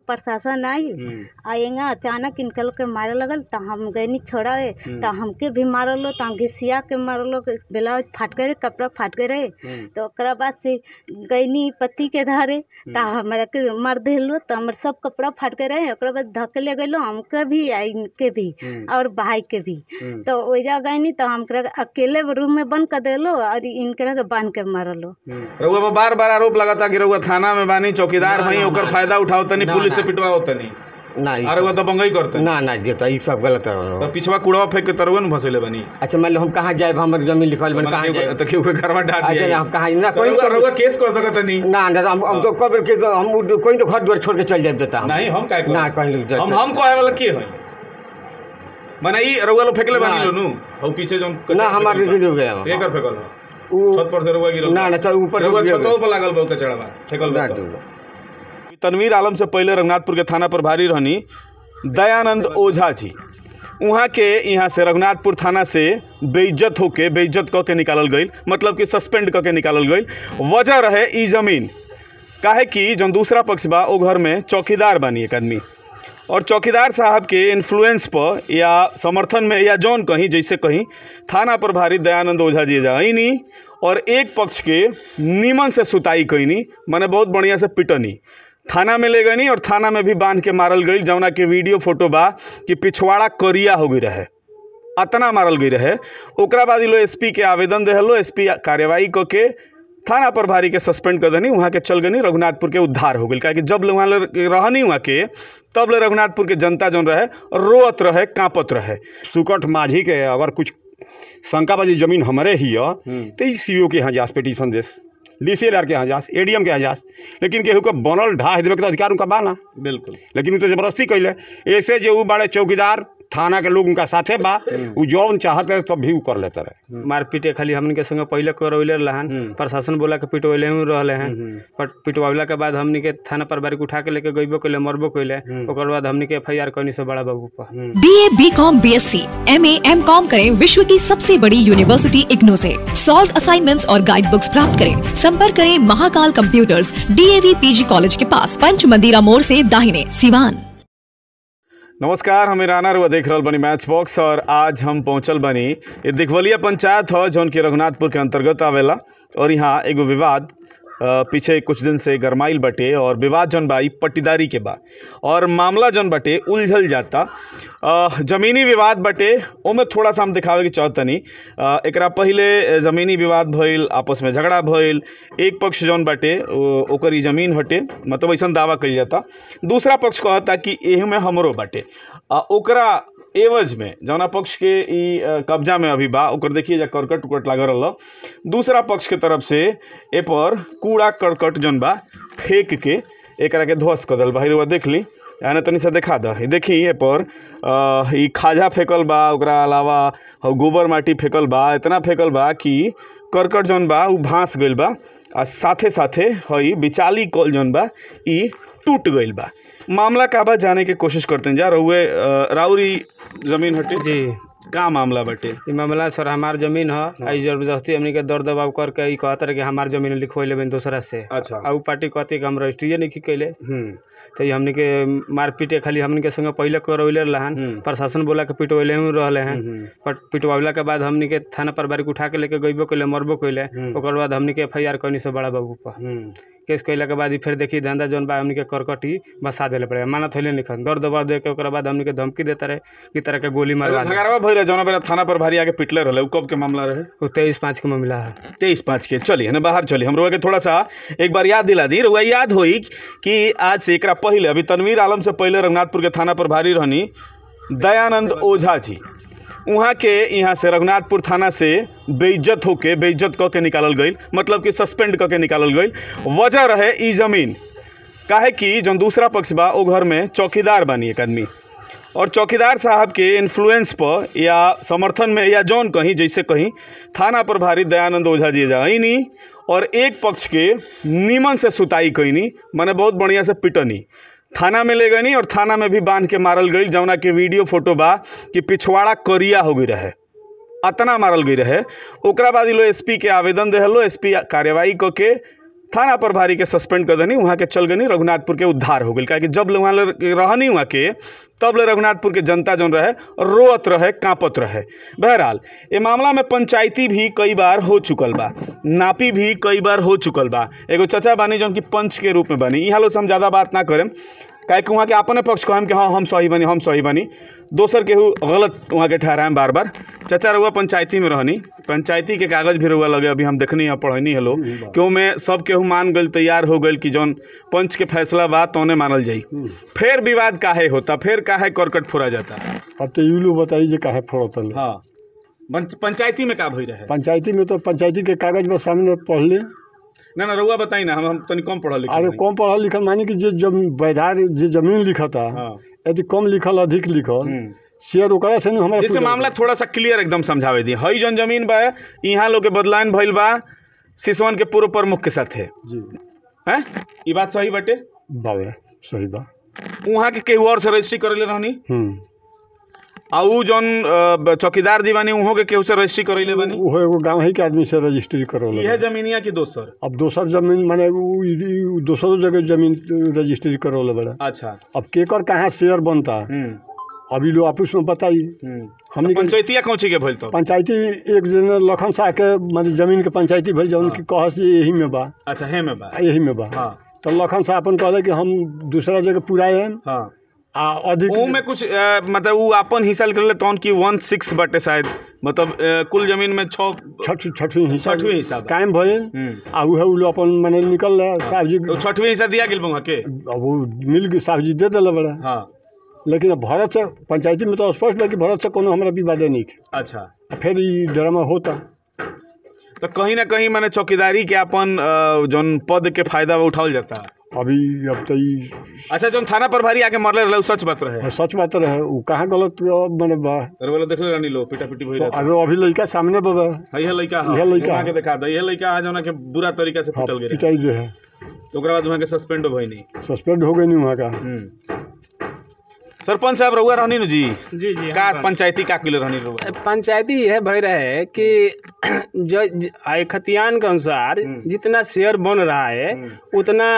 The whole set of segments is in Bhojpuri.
प्रशासन आई आएगा अचानक इनका लोग के मारे लगल तो हम गए छोड़ावे तो हमके भी मारलो तो घिसिया के मारलो ब्लाउज फाट गए कपड़ा फाट गए तो ओकरा बाद से गईनी पति के धारे तो हमारा के मार दिलो तो हमारे सब कपड़ा फाट गए रहे ओकरा बाद धके ले गए हमके भी आ इनके भी और भाई के भी तो वजह गईनी तो हम अकेले रूम में बंद कर दिलो और इनकरा के बांध के मारलो। रउआ बार बार आरोप लगाता कि रउआ थाना में बानी चौकीदार भई ओकर फायदा उठाओ तनी पुलिस से पिटवाओ तनी ना अरे वो तो बंगई करते ना ना देता ये सब गलत है तो पिछवा कूड़वा फेंक के तरवन न फसले बनी। अच्छा मान लो हम कहां जाए हमर जमीन लिखवाल बन कहां जाए तो क्यों घरवा डाल दिया। अच्छा हम कहां ना कोई रउआ केस कर सकत नहीं ना ना हम तो कब के हम कोई तो घर द्वार छोड़ के चल जाए देता नहीं हम काहे ना कहीं हम कहे वाला के है माने ई रउआ लो फेंकले बानी लो नु और पीछे जोन ना हमार गिर गया एकर फेंकल छत पर से रउआ गिरल ना ना ऊपर से छतों पर लागल बा कचड़वा फेंकल बा। तनवीर आलम से पहले रघुनाथपुर के थाना प्रभारी रहनी दयानंद ओझा जी वहाँ के यहाँ से रघुनाथपुर थाना से बेइज्जत होके बेइज्जत क के निकालल गई मतलब कि सस्पेंड क के निकालल गई। वजह रहे ई जमीन काहे कि जो दूसरा पक्ष बा ओ घर में चौकीदार बानी एक आदमी और चौकीदार साहब के इन्फ्लुएंस पर या समर्थन में या जौन कहीं जैसे कहीं थाना प्रभारी दयानंद ओझा जी जाइनी और एक पक्ष के नीमन से सुताई कईनी माने बहुत बढ़िया से पिटनी थाना में ले गई और थाना में भी बांध के मारल गई जौना के वीडियो फोटो बा कि पिछवाड़ा करिया हो गई रहे अतना मारल गई रहे। ओकरा बाद लो एसपी के आवेदन देहलो एसपी कार्यवाही क के थाना प्रभारी के सस्पेंड कर देनी वहाँ के चल गई रघुनाथपुर के उद्धार हो गई क्या कि जब वहाँ रहनी वहाँ के तब ले रघुनाथपुर के जनता जौन रहे रोअत रहे कांपत रहे। सुकट माझी के अगर कुछ शंकाबाजी जमीन हमारे ही है तो सीओ के यहाँ जास पिटीशन देस DCLR के यहाँ जास एडीएम के यहाँ जास लेकिन केहू के बनल ढाह देवे तो अधिकार उनका बाना बिल्कुल लेकिन तो जबरदस्ती कैले ऐसे जो बड़े चौकीदार थाना के लोग उनका साथे बा उ जौन चाहते तब भी कर लेते रहे मारपीट खाली हमन के संग पहले करवले रहन प्रशासन बोला के पिटवले ही रहले हैं पर पिटवावला के बाद हमनी के थाना प्रभारी उठा के लेके गइबो कइले मरबो कइले ओकर बाद हमनी के FIR करनी से बड़ा बाबू पर BA BCom BSc MA MCom करें विश्व की सबसे बड़ी यूनिवर्सिटी इग्नू से सॉल्व असाइनमेंट्स और गाइड बुक्स प्राप्त करें। संपर्क करें Mahakal computers DAV PG college के पास पंच मंदिरा मोड़ से दाहिने सिवान। नमस्कार हम राना रुआ देख रहा बनी मैच बॉक्स और आज हम पहुंचल बनी ये दिखवलिया पंचायत हो जौन की रघुनाथपुर के अंतर्गत आवेला और यहाँ एगो विवाद पीछे कुछ दिन से गरमाइल बटे और विवाद जौन बा पट्टीदारी के बा और मामला जौन बटे उलझल जाता जमीनी विवाद बटे ओमे थोड़ा सा हम दिखावे के चाहतनी एकरा पहले जमीनी विवाद भइल आपस में झगड़ा भइल एक पक्ष जौन बटे ओकर ई जमीन हटे मतलब ऐसा दावा कइल जाता दूसरा पक्ष कहता कि एह में हमरो बटे ओकरा एवज में जौना पक्ष के ई कब्जा में अभी बा ओकर देखिए जा करकट उकट लागल रहा दूसरा पक्ष के तरफ से ए पर कूड़ा करकट जौन बा फेंक के एकरा के ध्वस्त कर दल भाई रुआ देख ली यानी तनी सा देखा दा देखी ए पर ई खाजा फेंकल बा ओकरा अलावा गोबर माटी फेंकल बा इतना फेंकल बा कि करकट जौन बा उ भांस गइल बा आ साथे साथे हई बिचाली कल जौन बा ई टूट गइल बा। मामला का बा जाने की कोशिश करते हैं जा रहुए राउरी जमीन हटे जी का मामला बटे ई मामला सर हमार जमीन है आई जबरदस्ती हमनी के दर दबाव करके ई कहत रहे कि हमार जमीन लिखवाइले बन दूसरा से अच्छा आ उ पार्टी कहती कि हम रजिस्ट्री नहीं कैले तो ई हमनी के मारपीट खाली हमनी के संग पहले करवले रहन प्रशासन बोला के पिटवले ही रहले हैं पर पिटवावला के बाद हमनी के थाना प्रभारी उठा के लेके गइबो कइले मरबो कइले ओकर बाद हमनी के FIR करनी से बड़ा बाबू पर केस कैला के बाद फिर देखी धंधा जौन बा हमनी के करकटी बसा देले पड़े मानत होले निखन दर दबाव दे के ओकर बाद हमनी के धमकी देता रहे कि तरह के गोली मारवा झगड़वा भइल जौना बेरा थाना प्रभारी आके पिटले रहले उ कब के मामला रहे वो 23/5 के मामला है 23/5 के चलिए ना बाहर चलिए हम रुआ के थोड़ा सा एक बार याद दिला दी रुआ याद होई कि आज से एकरा पहले अभी तनवीर आलम से पहले रघुनाथपुर के थाना प्रभारी रहनी दयानंद ओझा जी वहाँ के यहाँ से रघुनाथपुर थाना से बेइज्जत होके बेइज्जत क के निकालल गई मतलब कि सस्पेंड क के निकालल गई। वजह रहे ई जमीन काहे कि जो दूसरा पक्ष बा ओ घर में चौकीदार बानी एक आदमी और चौकीदार साहब के इन्फ्लुएंस पर या समर्थन में या जौन कहीं जैसे कहीं थाना प्रभारी दयानंद ओझा जी जाइनी और एक पक्ष के नीमन से सुताई कईनी माने बहुत बढ़िया से पिटनी थाना में ले गई और थाना में भी बांध के मारल गई जौना के वीडियो फोटो बा कि पिछवाड़ा करिया हो गई रहे अतना मारल गई रहे। ओकरा बाद लो एसपी के आवेदन देहलो एसपी कार्यवाही क के थाना प्रभारी के सस्पेंड कर देनी, वहाँ के चल गनी रघुनाथपुर के उद्धार हो गई। काहे जब वहाँ रहनी वहाँ के तब ले रघुनाथपुर के जनता जौन रहे रोअत रहे, कांपत रहे। बहरहाल ये मामला में पंचायती भी कई बार हो चुकल बा, नापी भी कई बार हो चुकल बा। एगो चचा बानी जौन की पंच के रूप में बनी। यहाँ लोग से हम ज़्यादा बात ना करें, काहे कि वहाँ के अपने पक्ष कहम कि हाँ हम सही बनी, हम सही बनी, दोसर केहू गलत वहाँ के ठहराएं बार बार। चाचा रहुआ पंचायती में रहनी, पंचायती के कागज़ भी रहुआ लगे, अभी हम देखनी है पढ़नी है लोग क्यों में सब केहू मान गई, तैयार हो गई कि जौन पंच के फैसला बा तौने मानल जाई। फिर विवाद काहे होता, फिर काहे करकट फोड़ा जाता? अब तो यू लोग बताइए जे काहे फोड़ता। हाँ पंचायती में का भई रहे? पंचायती में तो पंचायती के कागज बस सामने पढ़ ले ना रहुआ बताई ना, हम तनी कम पढ़ल लिखल। अरे कम पढ़ल लिखल मानी कि जे वैधार जे जमीन लिखता यदि कम लिखल अधिक लिखल शेयर ओकरा से हमारा जैसे मामला थोड़ा सा क्लियर एकदम समझावे दी। हई जौन जमीन बा यहाँ लोग के बदलान भइल बा सिसवन के पूर्व प्रमुख के साथ है हैं, ये बात सही बाटे? बावे सही बा। वहाँ के केहू और से रजिस्ट्री करेले रहनी आ उ जौन चौकीदार जी बानी उहो के केहू से रजिस्ट्री करैले बानी? वो एगो गाँव ही के आदमी से रजिस्ट्री करौले। यह जमीनिया की दोसर? अब दोसर जमीन माने दोसरों जगह जमीन रजिस्ट्री करौले बड़ा। अच्छा अब केकर कहाँ शेयर बनता अभी लोग आपस में बताइए। हमने पंचायतिया कौची के भइल? तो पंचायती एक दिन लखन शाह के मतलब जमीन के पंचायती भइल जौन की कहस यही में बा। अच्छा है में बा, यही में बा। तो लखन शाह अपन कहले कि हम दूसरा जगह पुराए हैं अधिक में कुछ मतलब वो अपन हिस्सा कर ले तौन की 1/6 बटे शायद, मतलब कुल जमीन में 6ठवीं हिस्सा कायम भइल आ उहे उ लोग अपन माने निकल रहे। साहब जी 6ठवीं हिस्सा दिया गेल वहाँ के, अब वो मिल के साहब जी दे दिले बड़ा। हाँ लेकिन अब भरत से पंचायती में तो स्पष्ट है कि भरत से कोनो हमारा विवादे नहीं। अच्छा फिर ये ड्रामा होता तो कहीं ना कहीं मैंने चौकीदारी के अपन जौन पद के फायदा उठावल जाता अभी। अब तो अच्छा जौन थाना प्रभारी आके मरले रहे सच बात रहे? सच बात रहे, वो कहाँ गलत मैंने बा देखले रहनी लो पिटा पिटी भइल। अरे अभी लड़का सामने बाबा है लड़का के दिखा दे, ये लड़का है जौन के बुरा तरीका से पिटल गेल पिटाई जे है। तो ओकरा बाद वहां के सस्पेंड भई नहीं? सस्पेंड हो गई नहीं वहां का। सरपंच साहब रहुआ रहनी न जी? जी जी का पंचायती का किलो रहनी रहुआ? पंचायती यह भय रहे कि जो खतियान के अनुसार जितना शेयर बन रहा है उतना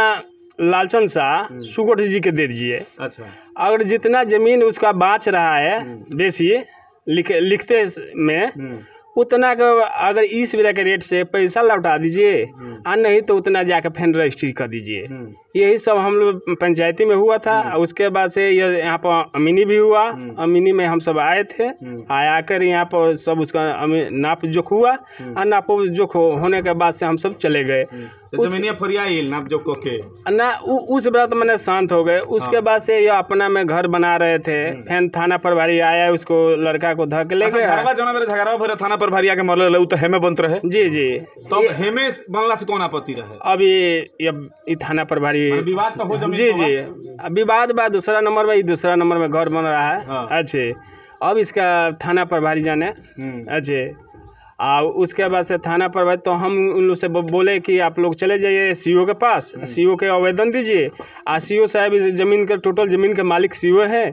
लालचन शाह सुगोट जी के दे दीजिए। अच्छा अगर जितना जमीन उसका बाँच रहा है बेसी लिखते में उतना का अगर इस तरह के रेट से पैसा लौटा दीजिए और नहीं तो उतना जाकर फिर रजिस्ट्री कर दीजिए। यही सब हम लोग पंचायती में हुआ था। उसके बाद से ये यहाँ पर अमीनी भी हुआ। अमीनी में हम सब आए थे, आकर यहाँ पर सब उसका नाप जोख हुआ और नाप जोख होने के बाद से हम सब चले गए। नाप जोख के ना उस बात मैंने शांत हो गए। उसके बाद से ये अपना में घर बना रहे थे, फिर थाना प्रभारी आया, उसको लड़का को धक ले गया। थाना प्रभारी आके मरल तो हेमे बनत रहे? जी जी। तो हेमे बनला से कौन आपत्ति रहे? अभी थाना प्रभारी विवाद तो हो जमीन। जी जी विवाद बा दूसरा नंबर में, दूसरा नंबर में घर बन रहा है। अच्छे अब इसका थाना प्रभारी जाने। अच्छे और उसके बाद से थाना प्रभारी तो हम उन लोग से बोले कि आप लोग चले जाइए सीओ के पास, सीओ के आवेदन दीजिए। और सीओ साहब इस जमीन के टोटल जमीन के मालिक सीओ है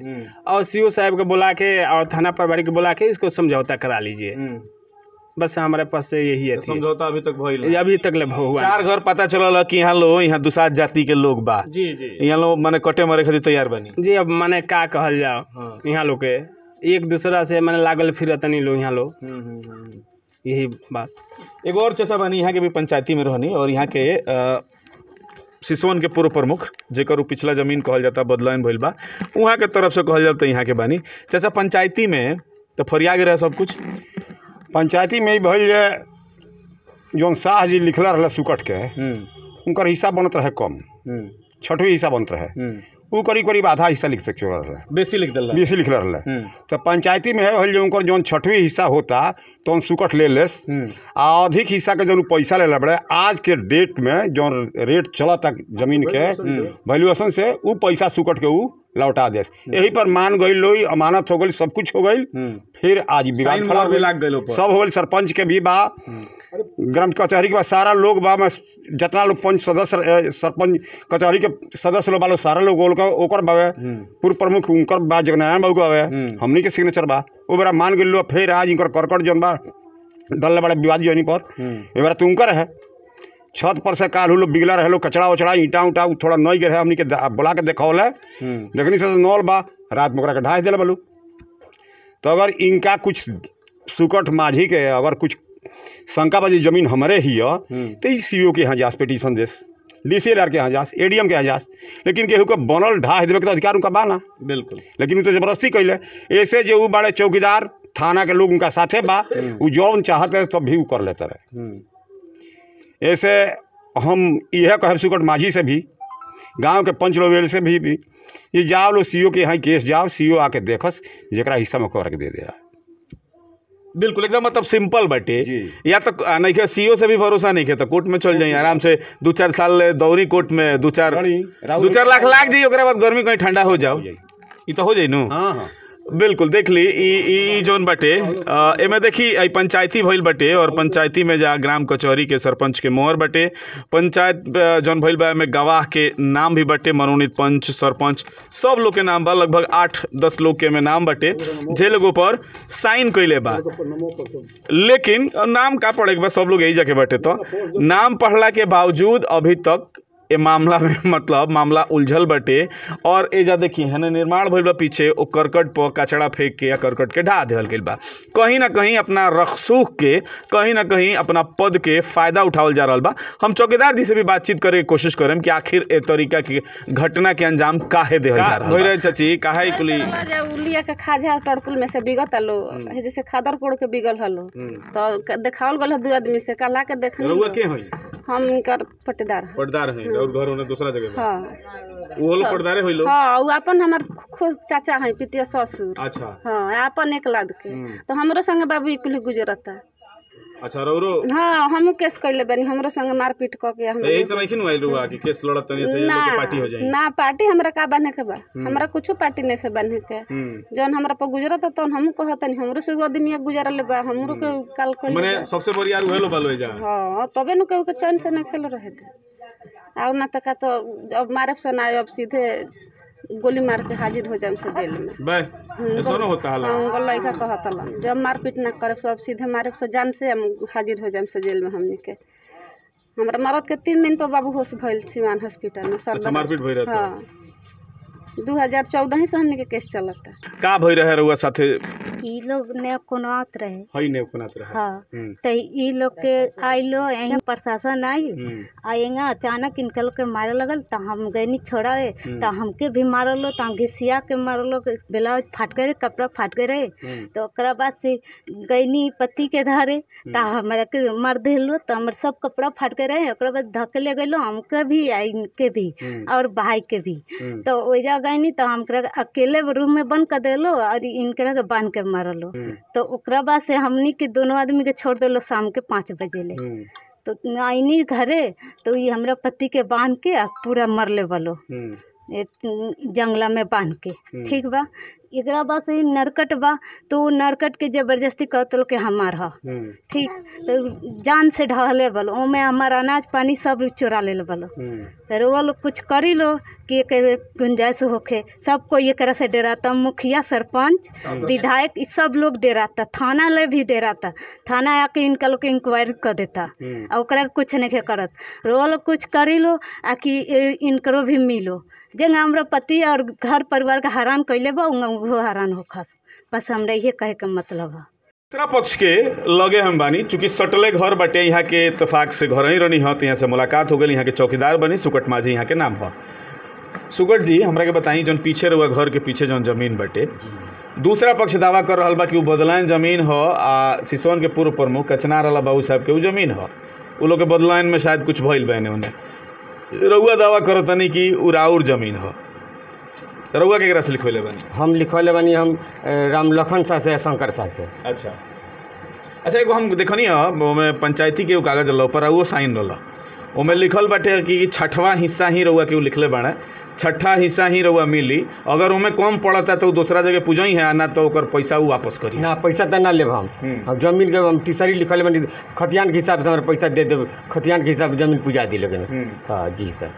और सीओ साहब को बुला के और थाना प्रभारी को बुला के इसको समझौता करा लीजिए। बस हमारे पास से यही है। समझौता अभी तक भइल? अभी तक ले हुआ। 4 घर पता चलल कि यहाँ दुसाध जाति के लोग बा। जी जी यहाँ लोग माने कटे मरे खातिर तैयार बनी। जी अब माने का कहल जाओ यहाँ लोग के एक दूसरा से माने लागल फिरत नहीं लोग यहाँ लोग। यही बात। एक और चचा बानी यहाँ के भी पंचायती में रहनी और यहाँ के सिसवन के पूर्व प्रमुख जेकर पिछला जमीन कहल जाता बदलान भइल बा वहाँ के तरफ से कहल जाता यहाँ के बानी। चाचा पंचायती में तो फरिया रहे सब कुछ? पंचायती में भइल जौन शाह जी लिखला रहा सुकट के उनकर हिस्सा बनत रहे कम, 6ठवीं हिस्सा बनत रहे। वो करीब करीब आधा हिस्सा लिख सकते रहा, बेसी लिख रहा। तो पंचायती में है जो उनकर जौन 6ठवीं हिस्सा होता तो सुकट ले लेस आ अधिक हिस्सा के जो पैसा ले बड़े आज के डेट में जो रेट चला तक जमीन के वैल्यूएशन से वो पैसा सुकट के वो लौटा दे। यही पर मान गई लो, अमानत हो गई, सब कुछ हो गई। फिर आज विवाद खड़ा सब हो गई। सरपंच के भी बा, ग्राम कचहरी के बाद सारा लोग बा में जितना लोग पंच सदस्य सरपंच कचहरी के सदस्य लोग बा सारा लोग ओकर बावे पूर्व प्रमुख उनकर बा जगनारायण बाबू बावे हमनी के सिग्नेचर बा वो बड़ा मान गई लो। फिर आज इनकर करकट जौन बा डल बड़ा विवाद जौनी पर ये बार तो उनकर है। छत पर से काल लोग बिगला रहे लो कचरा वचड़ा ईंटा उटा थोड़ा नई गिर है हमनी के बुला के देखौल है देखनी से नौल बा रात में के ढाई दिल बलू। तो अगर इनका कुछ सुकट माझी के अगर कुछ शंका बाजी जमीन हमारे ही है तो CO के यहाँ जास पिटीशन देस DCLR के यहाँ जास ADM के यहाँ जास, लेकिन केहू के बनल ढाह देवे के तो अधिकार उनका बाना बिल्कुल, लेकिन तो जबरदस्ती कैले। ऐसे जो वो बड़े चौकीदार थाना के लोग उनका साथे बा वो जौन चाहते तब भी वो कर लेते रहे। ऐसे हम यह कहे सुकट माझी से भी गांव के पंच लोग से भी ये जाओ लो CO के यहाँ केस जाओ, CO आके देखस जरा हिस्सा में कर के दे दिया। बिल्कुल एकदम मतलब सिंपल बाटे। या तो नहीं है CO से भी भरोसा नहीं है तो कोर्ट में चल जाइए आराम से 2-4 साल दौरी कोर्ट में 2-4 लाख लाग जाइए ओकरा बाद गर्मी कहीं ठंडा हो जाओ ये तो हो जाए नु। हाँ बिल्कुल देख ली ई जोन बाटे एमे देखी आई पंचायती भइल बाटे और पंचायती में जा ग्राम कचहरी के सरपंच के मोहर बाटे। पंचायत जोन भइल बा में गवाह के नाम भी बाटे, मनोनीत पंच सरपंच सब लोग के नाम बा, लगभग 8-10 लोग के में नाम बाटे जे लोगों पर साइन कैले बा। लेकिन नाम का पड़े के बा सब लोग यही जाके बाटे तो नाम पढ़ला के बावजूद अभी तक ए मामला में मतलब मामला उलझल बटे। और एजा देखिए है ना निर्माण भइल बा पीछे ओ करकट पर कचड़ा फेंक के या करकट के ढा देहल गइल बा। कहीं ना कहीं अपना रखसूख के कहीं ना कहीं अपना पद के फायदा उठावल जा रहा बा। हम चौकीदार जी से भी बातचीत करे की कोशिश करें कि आखिर ए तरीका की घटना के अंजाम काहे देहल जा रहा है। चाची काहे कुली उलिया के खाजा टड़कुल में से बिगत हलो जैसे खादर कोड़ के बिगल हलो तो देखावल गल 2 आदमी से कला के देखनी रउआ के होई हम इनकर पट्टेदार हैं और घर होने दूसरा जगह। हाँ वो लोग पट्टेदार होई लो। हाँ वो अपन हमार खुद चाचा हैं पितिया ससुर। अच्छा हाँ अपन एक लाद के तो हमरो संगे बाबू इकुल गुजरता। अच्छा रौरो हाँ हम केस कैले बनी हमरो संगे मारपीट क के हम यही समय किन आइल रुआ कि केस लड़त तनी से लेके पार्टी हो जाई ना पार्टी हमरा का बने के बा हमरा कुछ पार्टी नहीं के बने के जौन हमरा पर गुजरत त हम कहतनी हमरो से आदमी गुजरले बा हमरो के काल कोई माने सबसे बढ़िया उहेलो बालो जा। हां तबे न के चैन से नहीं खेल रहे थे आ ना तक तो अब मारे से ना अब सीधे गोली मार के हाजिर हो जाए से जेल में बे ऐसा न होता है। हां गोला का कहत ला जब मारपीट ना करे सब सीधे मारे से जान से हम हाजिर हो जाए से जेल में हमनी के। हमरा मरद के 3 दिन पर बाबू होश भइल सिवान हॉस्पिटल में सर मारपीट भइ रहत। हां 2014 ही से हमनी के केस चलता का भइ रहे रुआ साथे ई लोग ने कोनात रहे हई ने कोनात रहे। हाँ तो ई लोग के आइलो यहीं प्रशासन आई आएगा अचानक इनकल के मारे लगल तो हम गईनी छोड़ावे तो हमके भी मारलो तो घिसिया के मारलो ब्लाउज फाट करे कपड़ा फाट गए तो ओकरा बाद से गईनी पति के धारे तो हमारा के मार दिलो तो हमारे सब कपड़ा फाट गए रहे ओकरा बाद धकेले गलो हमके भी आ इनके भी और भाई के भी। तो वजह गईनी तो हम अकेले रूम में बंद कर दिलो और इनकरा के बांध के मारलो तो ओकरा बाद से हमनी के दोनों आदमी के छोड़ दिलो शाम के 5 बजे ले तो आईनी घरे तो ये हमरा पति के बांध के पूरा मरले बलो जंगला में बांध के ठीक बा। एकरा बाद से नरकट बा तो नरकट के जबरदस्ती कहतल के हमार ह ठीक तो जान से ढहले बलो ओमे हमार अनाज पानी सब चोरा ले बलो तो वो लोग कुछ करी लो कि गुंजाइश होके सब कोई एक से डराता मुखिया सरपंच विधायक सब लोग डराता थाना ले भी डराता थाना आके इनका लोग के इंक्वायरी कर देता और कुछ नहीं करत वो लोग कुछ करी लो आ कि इनकरो भी मिलो जंग हमरा पति और घर परिवार का हैरान कैले बा वो हैरान हो खस बस हमरा ये कहे के मतलब है। दूसरा पक्ष के लगे हम बानी चूँकि सटले घर बटे यहाँ के इतफाक से घर ही रहनी तो यहाँ से मुलाकात हो गई यहाँ के चौकीदार बनी सुकट माझी यहाँ के नाम हो। सुकट जी हमरा के बताई जौन पीछे रहुआ घर के पीछे जौन जमीन बटे दूसरा पक्ष दावा कर रहा बा कि वो बदलाइन जमीन हो आ सिसवन के पूर्व प्रमुख कचनार वाला बाबू साहब के वो जमीन हो वो लोग के बदलाइन में शायद कुछ भइल बहने उन्हें रउआ दावा करतनी कि उराउर जमीन हो रउआ केकरा से लिखवले बानी हम लिखवले बानी हम राम लखन सा से शंकर सा से। अच्छा अच्छा एगो हम देखनी है पंचायती के कागज रहा पर वो साइन रहा ओमे लिखल बाटे कि 6वां हिस्सा ही रउआ के लिखले बाड़े 6ठा हिस्सा ही रउआ मिली अगर ओमे कम पड़ता तो दूसरा जगह पूजई है ना तो ओकर पैसा वो वापस करी ना पैसा तो ना लेब हम जमीन के हम तीसरी लिखल बानी खतियान के हिसाब से हमारे पैसा दे देब खतियान के हिसाब से जमीन पूजा दी लेकिन हाँ जी सर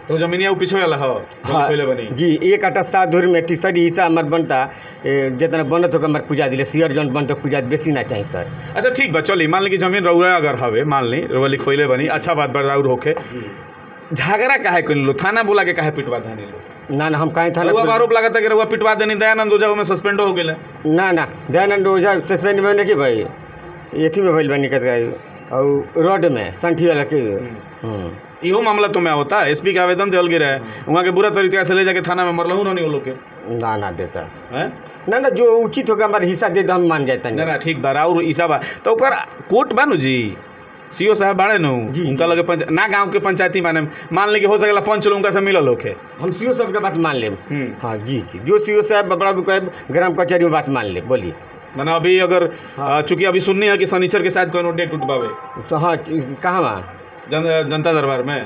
तो जमीनिया वो पीछे वाला हो हाँ पहले बनी जी 1 कट्ठा 7 धूर में तीसरी हिस्सा हमार बनता जितना बनत होगा हमार पूजा दिले शेयर जन बनता पूजा बेसी ना चाहिए सर। अच्छा ठीक बा चली मान ली कि जमीन रउरा अगर हवे मान ली रउआ लिखोइले बनी अच्छा बात बराबर होके झगड़ा काहे कइल लो थाना बुला के काहे पिटवा देनी लो ना हम काहे थाना रउआ आरोप लगाता कि रउआ पिटवा देनी दयानंद ओझा में सस्पेंड हो गेले ना दयानंद ओझा सस्पेंड में नहीं भाई एथी में भइल बनी कहते और रोड में संठी वाला के इहो मामला तो में होता है एसपी का आवेदन देल गिरा है वहाँ के बुरा तरीके से ले जाके थाना में मरलहू नहीं वो लोग के ना देता है ना जो उचित होगा हमारा हिस्सा दे हम मान जाता ना ठीक बा और हिस्सा बा तो ओकर कोर्ट बानू जी सीओ साहब बाड़े नु उनका लगे ना गांव के पंचायती माने मान ले कि हो सकेला पंच लोग उनका से मिलल होके हम सीओ साहब का बात मान ले। हाँ जी जो सीओ साहब बड़ा ग्राम कचहरी में बात मान ले बोलिए मैंने अभी अगर चूंकि अभी सुननी है कि शनिचर के साथ कोई डेट उठवावे हाँ कहाँ वहाँ जनता दरबार में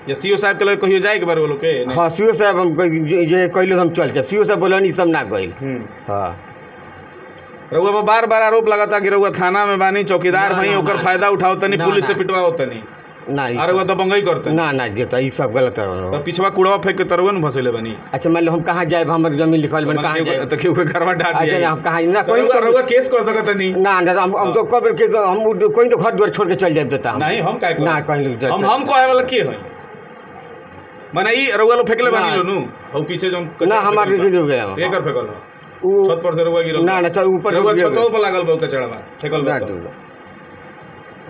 या सीओ साहब के लगे कहियो जाए के बार वो लोग के हाँ सीओ साहब हम कहलो हम चल जाए सीओ साहब बोलन ई सब ना गइल। हाँ रउआ बार बार आरोप लगाता कि रउआ थाना में बानी चौकीदार हई ओकर फायदा उठाओ तनी पुलिस से पिटवाओ तनी ना अरे वो तो बंगई करते ना देता ये सब गलत है तो पिछवा कूड़ा फेंक के तरवे न भसले बनी। अच्छा मान लो हम कहाँ जाए हमर जमीन लिखल बन कहाँ जाए तो क्यों घरवा डाल दिया अच्छा हम कहाँ ना कोई रउआ केस कर सकत नहीं ना हम तो कब के हम कोई तो घर द्वार छोड़ के चल जाए देता नहीं हम काहे ना कहीं हम कहे वाला के हई माने ई रउआ लो फेंकले बानी लो नु और पीछे जो ना हमार गिर गया एकर फेंकल छत पर से रउआ गिरल ना ऊपर रउआ छत पर लागल बा कचड़वा फेंकल बा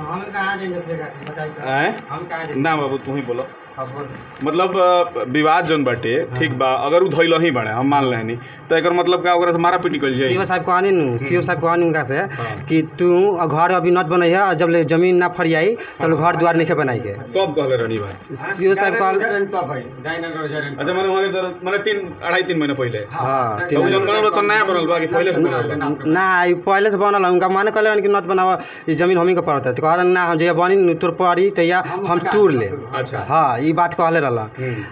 हम कहाँ जाएंगे फेंका बताइए हम कहाँ जाएंगे ना बाबू तू ही बोलो मतलब विवाद जोन बाटे ठीक बा अगर उ धइल ही बाड़े हम मान लेनी तो एकर मतलब का ओकरा से मारा पीटी कइल जाई सीओ साहब कहनी नु सीओ साहब कहनी उनका से कि तू घर अभी नत बनई है जब ले जमीन ना फरियाई तब घर द्वार नहीं बनाई के कब कहले रणी भाई सीओ साहब कहल अच्छा माने वहां माने 3 महीने पहले हां तो जन बनल तो नया बनल बा कि पहले से बनल ना ई पहले से बनल उनका माने कहले कि नत बनावा ई जमीन हमी के पड़ता तो कहलन ना हम जे बनी तोर पड़ी तैया हम टूर ले। अच्छा हां ई बात कहले रहला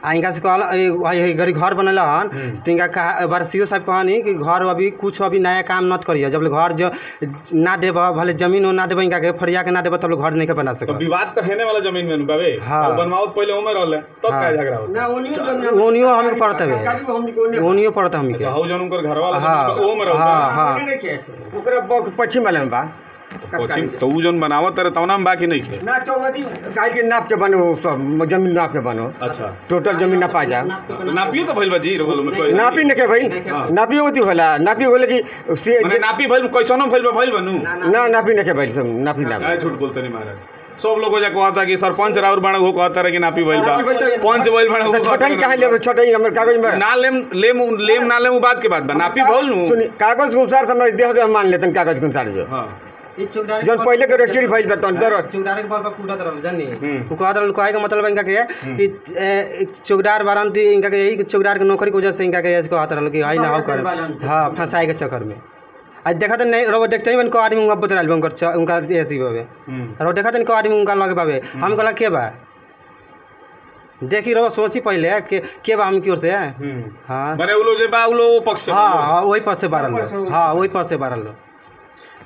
आ इनका से कहल गरी घर बनला हन त इनका बार सीओ साहब कहनी कि घर अभी कुछ अभी नया काम नत करिए जब घर जो ना देबा भले जमीन ना देबा इनका के फरिया के ना देबा तब घर नहीं के बना सके। तो विवाद तो हेने वाला जमीन में बाबे हां बनवाओ पहले उमर रहले तब का झगड़ा हो ना ओनियो हम के पड़त है ओनियो पड़त हम के हाउ जन उनकर घर वाला ओ उमर हां ओकरा पश्चिम वाले में बा पश्चिम तो उ जन बनावत रे तवना में बाकी नहीं के ना चौवदी काहे के नाप के बनो सब जमीन नाप के बनो। अच्छा टोटल जमीन नापा जा नापियो तो भइल बा जी रोल में कोई नापी न के भाई नापी होती होला नापी होले कि से माने नापी भइल कैसनो भइल बनू ना नापी न के भाई सब नापी ना काय झूठ बोलते नहीं महाराज सब लोग जा कहता कि सरपंच राउर बाण हो कहता रे कि नापी भइल बा पंच भइल बाण हो छोटा ही काहे लेबे छोटा ही हमर कागज में ना लेम ना लेम बात के बात बा नापी भइल नु सुनी कागज के अनुसार हमरा देह दे मान लेतन कागज के अनुसार जो हां जन पहले के रजिस्ट्री फाइल बतन दर चौकीदार के बल पर कूदत रहल जानी उ कहत रहल कहे के मतलब इनका के कि चौकीदार वारंटी इनका के यही चौकीदार के नौकरी की वजह से इनका के कहत रहल कि हाई ना हाउ कर हां फंसाए के चक्कर में आज देखा तो नहीं रो देखते ही मन को आदमी उनका बतराल उनका ऐसी बाबे रो देखा तो आदमी उनका लगे बाबे हम कहला के बा देखी रहो सोची पहले के बा हम की ओर से हां माने उ लो जे बा उ लो पक्ष हां वही पक्ष से बारल हां वही पक्ष से बारल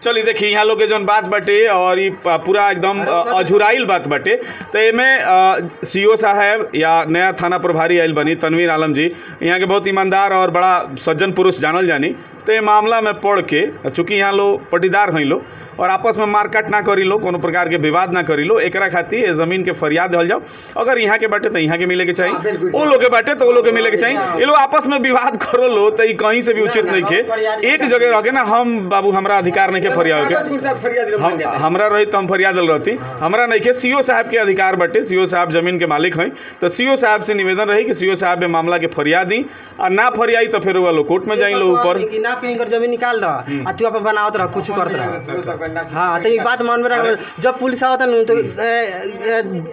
चलिए देखिए यहाँ लोग के जौन बात बाटे और ये पूरा एकदम अझुराइल बात बाटे तो एमें सीओ साहब या नया थाना प्रभारी आयल बनी तनवीर आलम जी यहाँ के बहुत ईमानदार और बड़ा सज्जन पुरुष जानल जानी तो ये मामला में पढ़ के चूँकि यहाँ लोग पटीदार हैं लो और आपस में मारकाट ना करी लो कोनो प्रकार के विवाद ना करी लो एकरा खातिर जमीन के फरियाद दल जाओ अगर यहाँ के बाटे तो यहाँ के मिले के चाहिए वो लोग के बाटे तो वो लोग के मिले के चाहिए ये लोग आपस में विवाद करो लो तो कहीं से भी उचित नहीं खे एक जगह रह के ना हम बाबू हमारा अधिकार नहीं के फरियाद के हमरा रही तो हम फरियाद रहती हमरा नहीं के सीओ साहब के अधिकार बाटे सीओ साहब जमीन के मालिक हैं तो सीओ साहब से निवेदन रही कि सीओ साहब में मामला के फरियाद दी और ना फरियाई तो फिर वो लोग कोर्ट में जाए लो ऊपर जमीन निकाल दो तू अपन बनावत रह कुछ करत रह। हाँ तो एक बात मन में रख जब पुलिस आवता न तो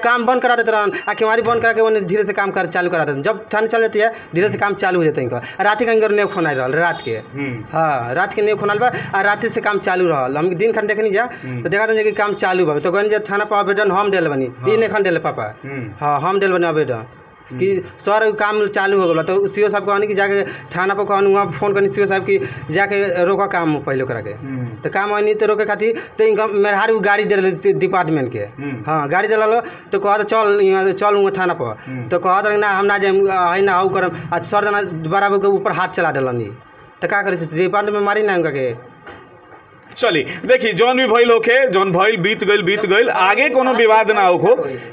काम बंद करा देते रहन आ केवारी बंद करा के वो धीरे से काम कर चालू करा देते जब थाने चल जाती है धीरे से काम चालू हो जाता है इनका रात के अंदर नेव खोना रहा रात के हाँ रात के नेव खोनाल बा आ रात से काम चालू रहा हम दिन खन देखनी जा तो देखा था कि काम चालू बा तो गन थाना पर आवेदन हम दिल बनी ई ने खन दिल पापा हाँ हम दिल बनी आवेदन कि सर काम चालू हो गया तो सीओ साहब कहनी कि जाके थाना पर कहनी वहाँ फोन करनी सीओ साहब की जाके रोका काम पहले ओकरा के तो काम आनी तो रोके खातिर तो इनका मेहरारू गाड़ी दे डिपार्टमेंट के हाँ गाड़ी दिला तो कहता चल वहाँ थाना पर तो कहता ना हम ना जाए है ना आऊ करम आज सर जना बराबर के ऊपर हाथ चला दिलनी तो का करे डिपार्टमेंट में मारी ना उनका के। चली देखी जौन भी भइल होखे जौन भइल बीत गइल आगे कोनो विवाद ना होखो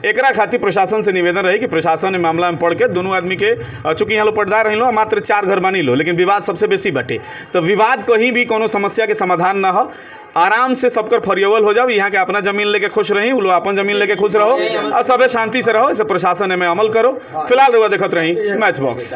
एकरा खातिर प्रशासन से निवेदन रही कि प्रशासन ने मामला में पढ़ के दोनों आदमी के चूंकि यहाँ लोग पटदार रही मात्र 4 घर बनी लो लेकिन विवाद सबसे बेसी बटे तो विवाद कहीं भी कोनो समस्या के समाधान ना हो आराम से सबकर फरियवल हो जाओ यहाँ के अपना जमीन लेके खुश रही वो लोग अपन जमीन लेके खुश रहो और सबे शांति से रहो इसे प्रशासन में अमल करो। फिलहाल रुआ देखत रही मैच बॉक्स।